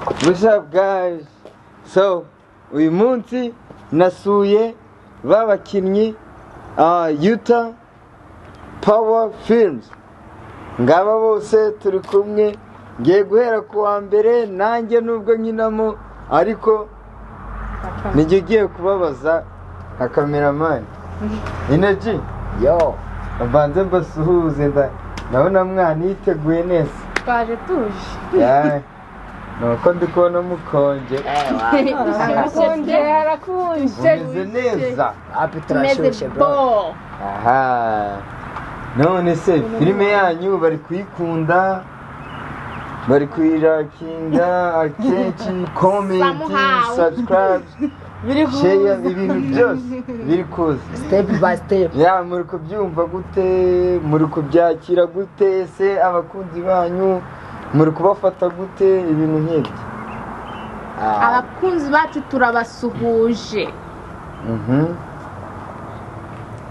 What's up guys? So, uyu munsi nasuye bakinyi Utah Power Films. Ngaba bose turi kumwe ngiye guhera ku wa mbere nanjye nubwo nkinamo ariko nigiye kubabaza nka cameraman. Energy yo abanze mbasuhuze ndabona mwana yiteguye neza. Twaje tuje. Yeah. Nuko ndi kubona mukonje. Harakunje. Umeze neza. Happy turashushe bro. Aha. None se filime yanyu bari kuyikunda, bari kuyirakinga, akenshi comment, subscribe, share ibintu byose biri kuza Step by step. ya muri kubyumva gute, muri kubyakira gute, se abakunzi banyu muri kubafata gute ibintu nk'ibyo? Abakunzi bacu turabasuhuje.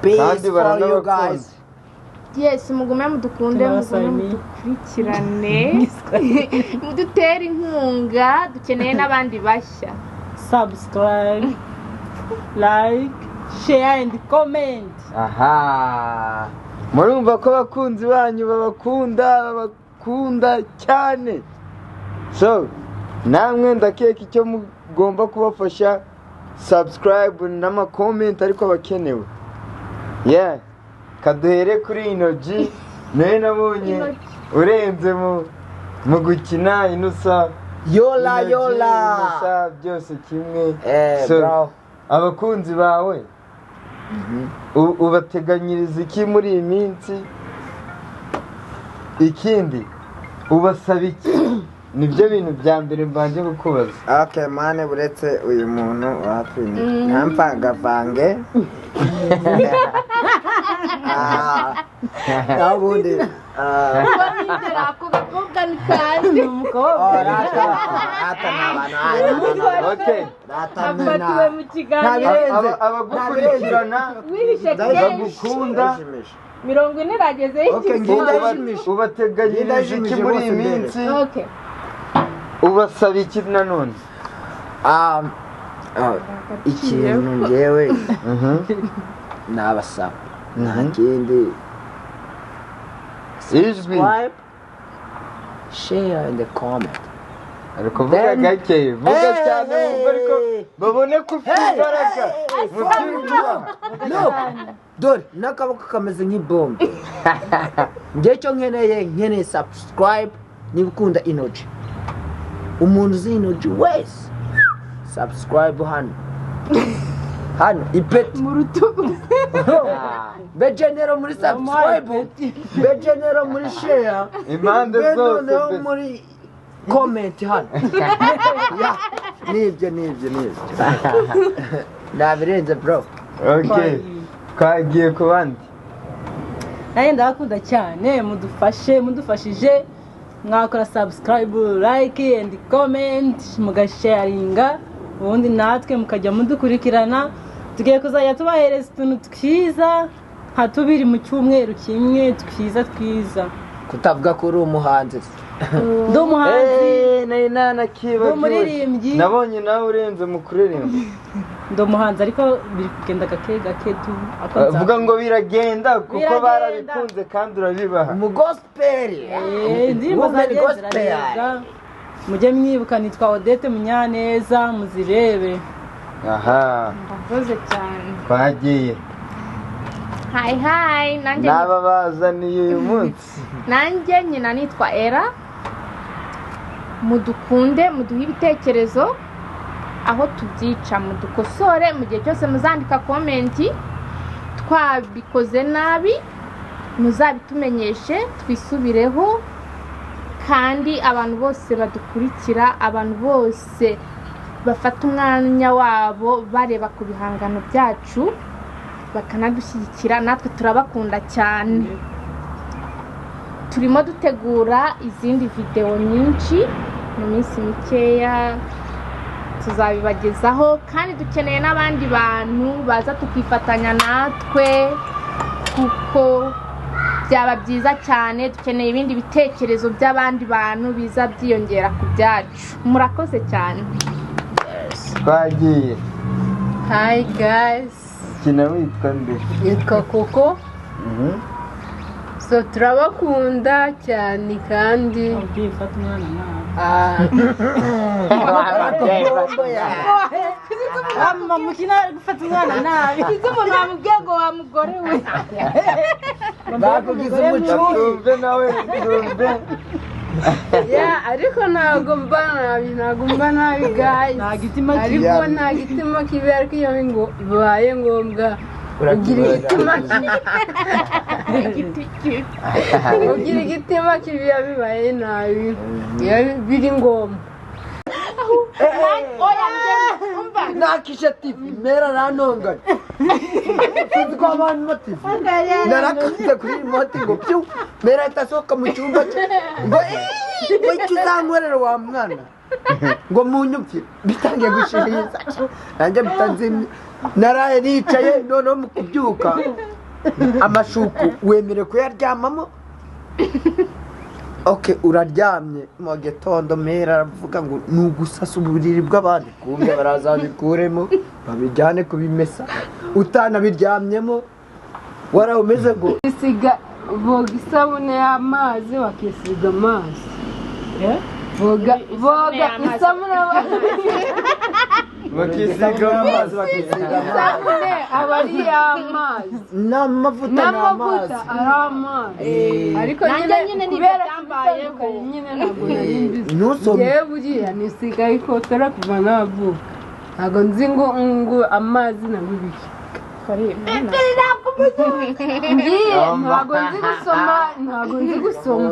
Peace for you guys. Yes, mugume mudukunde, mugume mudukurikirane. Mudutere inkunga, dukeneye n'abandi bashya. Subscribe, like, share and comment. Aha. Murumva ko abakunzi banyu babakunda cyane. So, namwe ndakeka icyo mugomba kubafasha subscribe n'ama comment ariko bakenewe. Yeah. Kaduhere kuri Energy. Naye nabonye urenze mu gukina inusa Yola inusa byose kimwe. So, bro. Abakunzi bawe ubateganyiriza iki muri iyi minsi? Ikindi ubasaba iki? Nibyo bintu bya mbere mbanje kukubaza. Okay mane buretse uyu muntu wapfini ntampagavange nabundi Kubamindera ako gakobwa ni kandi Umukobwa. rata n'abantu Okay. afatiwe mu kiganiro. Abagukurikirana Wihishe bagukunda 40 irageze Okay, iki? ubateganyirije iki muri iyi minsi? Okay. Ubasaba iki nanone? ikintu ngewe nabasaba nta kindi Ijwi subscribe, share and comment. ariko vuga gake, vuga cyane wumva ariko babone ko ufite imbaraga mu byumva. No, dore n'akaboko kameze nk'ibombe. Ngiye cyo nkeneye subscribe niba ukunda Energy. Umuntu uzi Energy wese subscribe hano ipeti Mu rutugu. bejenero muri subscribe, bejenero muri share, Impande zose bejenero muri comment hano. Ya, nibyo nabirenze bro. Okay. Twagiye ku bandi. Naye ndabakunda cyane, mudufashije mwakora subscribe, like and comment, mugasharinga, ubundi natwe mukajya mudukurikirana. Tugiye kuzajya tubahereza utuntu twiza nka tubiri mu cyumweru kimwe twiza. Kutavuga ko uri umuhanzi. Ndi umuhanzi, Nari nanakibagiwe. umuririmbyi. Nabonye nawe urenze mu kuririmba. Ndi umuhanzi ariko biri kugenda gake tu. Vuga ngo biragenda kuko Biragenda. barabikunze kandi urabibaha. Mu gospel. Indirimbo zanjye ziragenda. Mujye mwibuka nitwa Odette Munyaneza, muzirebe. Aha. Mbakoze cyane. Twagiye. Hi, nanjye Naba bazaniye uyu munsi. nanjye nyina nitwa Era. Mudukunde, muduhe ibitekerezo aho tubyica, mudukosore mu gihe cyose muzandika komenti. Twabikoze nabi muzabitumenyeshe twisubireho, kandi abantu bose badukurikira, abantu bose bafata umwanya wabo bareba ku bihangano byacu bakanadushyigikira, natwe turabakunda cyane. Turimo dutegura izindi video nyinshi mu minsi mikeya tuzabibagezaho, kandi dukeneye n'abandi bantu baza tukifatanya natwe kuko byaba byiza cyane. Dukeneye ibindi bitekerezo by'abandi bantu biza byiyongera ku byacu. Murakoze cyane. Twagiye. Hi guys. Kina witwa nde? Yitwa Koko. So turabakunda cyane kandi Ugiye ufata umwana nawe. Mama mukina gufata umwana nabi. Izo umuntu wamubwiye ngo wa mugore we. bakugize umucungu Tumve nawe tumve. ariko ntabwo mba nabi guys. Ariko nta gitima kibi ariko iyo ngo bibaye ngombwa ugira igitima kibi bibaye nabi iyo biri ngombwa. nakisha TV mera ranongana sinzi ko abantu TV narakaze kuri remote ngo pyu mera itasohoka mu cyumba cye ngo icyo uzankorera wa mwana ngo munyumvire bitangiye gushiriza nanjye bitanzimye naraye nicaye noneho mu kubyuka amashuku wemere kuyaryamamo. Okay, uraryamye mu gitondo mera aravuga ngo nugusasa uburiri bw'abandi kumbe barazabikuremo babijyane kubimesa utanabiryamyemo warawumeze ngo isiga boga isabune y'amazi bakisiga amazi. Boga isabune Bakisiga amazi isabune aba ari amazi n'amavuta n'amavuta ari amazi. Ariko nyine ntibyambayeho nyine ntabwo nari mbizi. Ngewe buriya nisigaye ikotera kuva navuka ntabwo nzi ngo amazi nabwo ibiki ntabwo nzi gusoma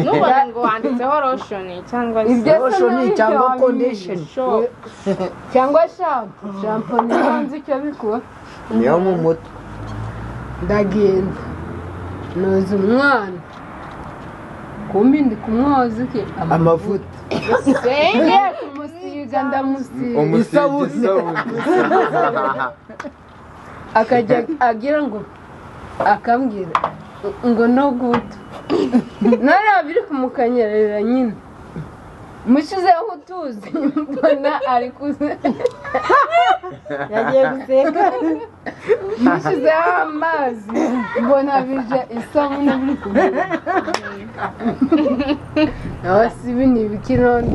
N'ubundi ngo wanditseho lotion cyangwa cyangwa condition cyangwa shampoo niyo nzi icyo bikora. niyo mu mutwe ndagenda noza umwana kumbi ndi kumwoza iki amavuta ngiye kumusiga ndamusiga isabune. akajya agira ngo akambwira ngo no guto none biri kumukanyerera nyine mushizeho utuzi mbona ari kuze Yagiye guseka. mushizeho amazi mbona bije isabune biri kumera nawe si ibi ni ibiki none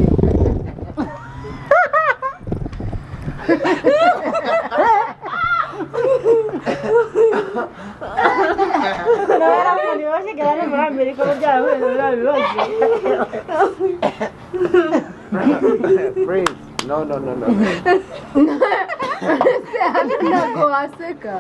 Ni bakigera no muri Amerika byarahuye n'abibazo. Please. No. ntabwo waseka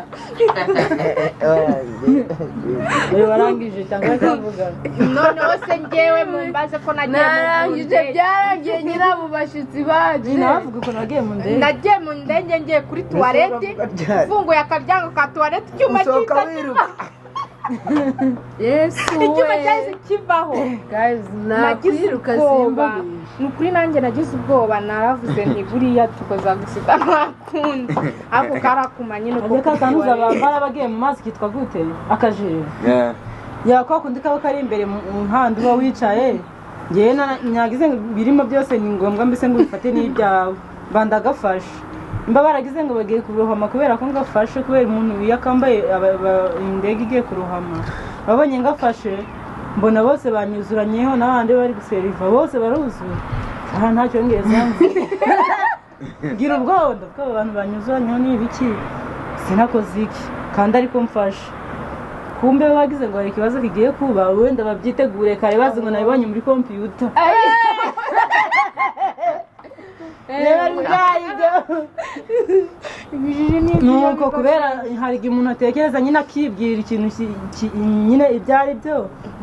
Warangije cyangwa akavuga. noneho se njyewe mumbaze ko narangije byarangiye nyina mu bashyitsi baje Navuga ko nagiye mu ndege. nagiye mu ndege ngiye kuri tuwarete mfunguye akaryango ka tuwarete icyuma usohoka wiruka yesu icyuma cyahise kivaho. guys nagize nakwiruka ubwoba simba ni ukuri nanjye nagize ubwoba naravuze nti buriya tukoza gusiga ntakundi ako karakuma nyine Ajya kakanuza bambara bagiye mu mazi kitwa gute akajire. Yakwa kundi kaba kari imbere mu mpande uba wicaye. Ngewe nyagize birimo byose ni ngombwa mbese ngo bifate n'ibyawe. Bandagafashe. Mba baragize ngo bagiye kurohama kubera ko ngafashe kubera umuntu yakambaye indege igiye kurohama. Babonye ngafashe mbona bose banyuzuranyeho n'abandi bari guseriva bose baruzuye. Aha ntacyo ngeze hanze. Gira ubwoba ko abantu banyuzuranyeho n'ibiki. Sinakoze iki kandi ariko mfashe. Kumbe bagize ngo hari ikibazo kigiye kuba wenda babyitegure kare bazi ngo nabibonye muri computer. Nuko kubera hari igihe umuntu atekereza nyine akibwira ikintu nyine ibyo ari byo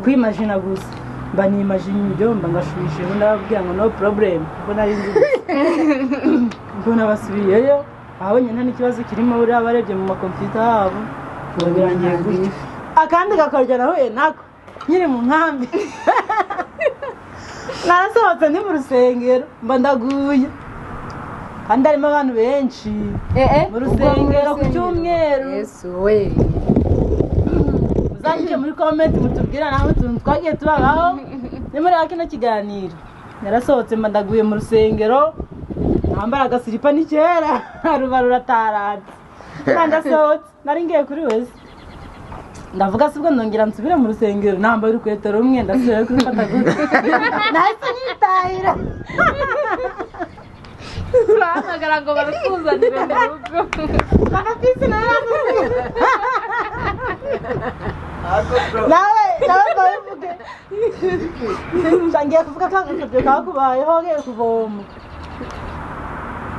kwimagina gusa mba nimagine ibyo mba ngashubije ndababwira ngo no problem kuko nari nzi mbona basubiyeyo abonye nta n'ikibazo kirimo buriya barebye mu makompiyuta yabo birangiye gutya akandi gakoryo nahuye nako nyiri mu nkambi narasohotse ndi mu rusengero mba ndaguye kandi harimo abantu benshi mu rusengero ku cyumweru yesu we muzandike muri comment mutubwira nawe utuntu twagiye tubabaho ni muri kino kiganiro narasohotse mbandaguye mu rusengero nambara agasiripa n'ikera ruba rurataratse ndasohotse nari ngiye kuri wese ndavuga sibwo ndongera nsubire mu rusengero nambaye urukweto rumwe ndasubira kurufata gutya nahise nyitahira urahamagara ngo barutuzanire mu rugo bagafise nawe babivuge ngiye kuvuga ko akabyo kakubayeho ngiye kuvoma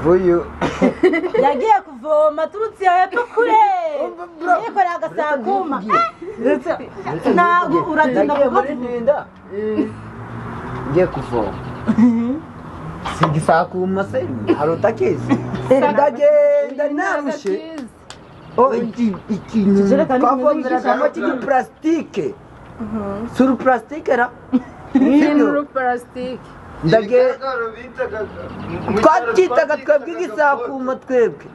vuyo yagiye kuvoma turutse hepfo kure yikoreye agasakuma ntabwo uratinda kurinda ngiye kuvoma sigisakuma se harota kese ndagenda narushe ikintu twavomeragamo cy'igiplastike suru plastike ra Suru plastic. twacyitaga twebwe igisakuma twebwe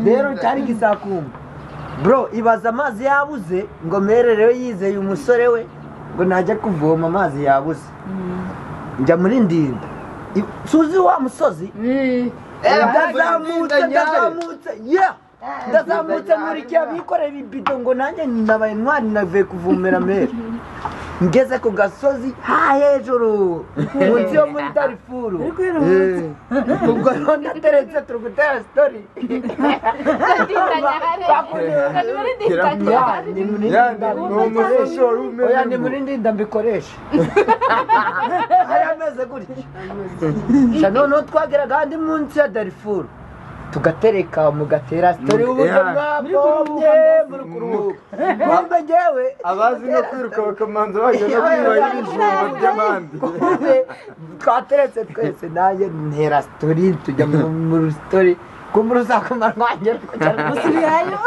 rero cyari igisakuma bro ibaza amazi yabuze ngo mererewe yizeye umusore we ngo najya kuvoma amazi yabuze njya muri ndinda suzi wa musozi ndazamutse nkurikiye abikorera ibibido ngo nanjye nabaye ntwari navuye kuvomera mere ngeze ku gasozi hejuru munsi yo muri darifuru ubwo rero ndateretse turi gutera sitori ni muri ndinda mbikoresha hari ameze gutya noneho twageraga ahandi munsi ya darifuru tugatereka mugatera sitori uburyo mwabonye muri kuruhuka wumva njyewe abazi no kwiruka bakamanza bajya no kwiba ibijumba by'amandi twateretse twese nanjye ntera sitori tujya muri sitori kumbura uzakumara rwanjye musubirayo